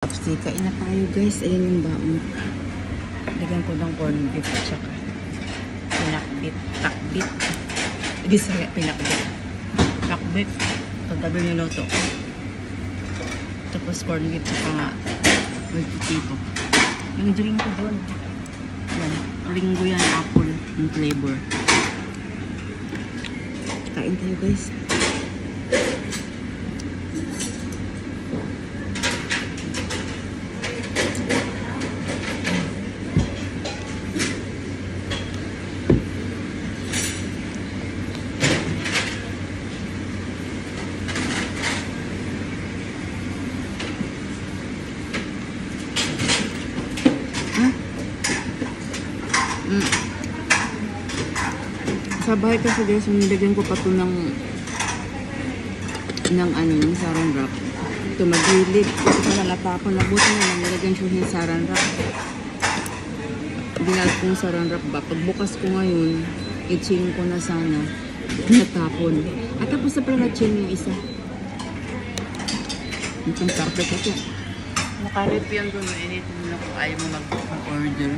Tapos kain na tayo guys. Ayan yung baon. Lagyan ko ng corn beef at saka pinakbit. Takbit. Bisaya pinakbit. Takbit. Paggabi niluto ko. Tapos corn beef at saka with potato. Yung drink ko doon. Yan. Ringo yan. Apple. Yung flavor. Kain tayo guys. Sa bahay kasi guys, nilagyan ko pa ito ng ano, yung saran wrap. Ito magilid. Ito pa nalatapon. Nabuti na lang, nilagyan siya ng saran wrap. Binalik ko yung saran wrap ba? Pagbukas ko ngayon, i-chain ko na sana. Natapon. At tapos na pala na-chain yung isa. Itong carpet ito. Nakarip yan doon. Mainit mo na kung ayaw mo mag-order.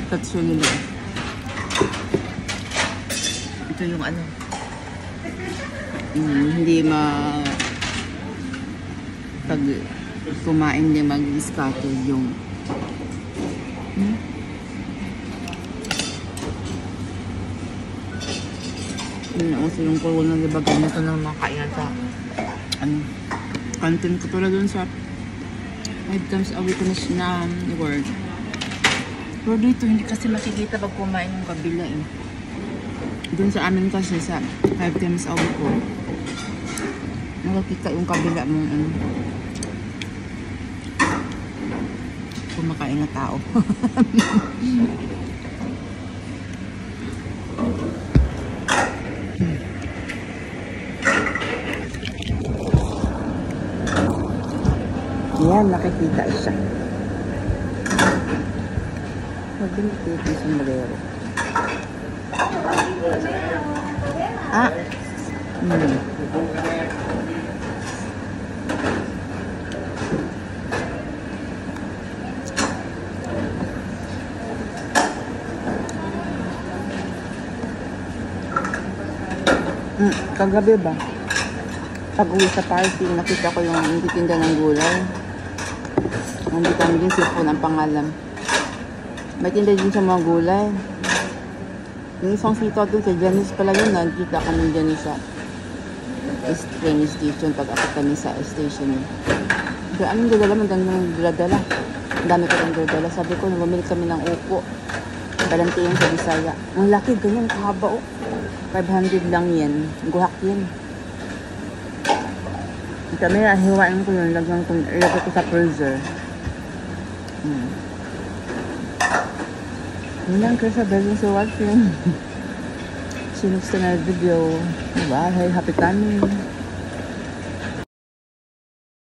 Tatso nila. Ito yung ano, hindi pag kumain hindi mag-scattered yung yun na uso yung corona, diba ganito na mga kainan sa content ko pala dun sa 5 times a week na work. Pero dito hindi kasi makikita pag kumain yung kabila eh. Doon sa amin kasi sa 5 times a week ko, nakakita yung kabila mong kumakain na tao. Yan, nakikita siya. Magbinti ito yung sombrero. Ah. Kagabi ba? Pag-uwi sa party, nakita ko yung nagtitinda ng gulay. Hindi kami din sipon ang pangalan. May tinda din sa mga gulay. Yung isang sito doon sa Janice pala yun, nakikita kami dyan sa train station pag akit kami sa station. Kaya anong dadala? Ang dami ko ng dadala. Sabi ko, bumili kami ng upo. Balantiyan sa Bisaya. Ang laki, ganyan, kahaba o. 500 lang yan. Guhak yan. Kami, hiwain ko yun. Ilagay ko sa freezer. Yun lang kasi sabi sa watching. See you next to another video. Bye. Happy timing.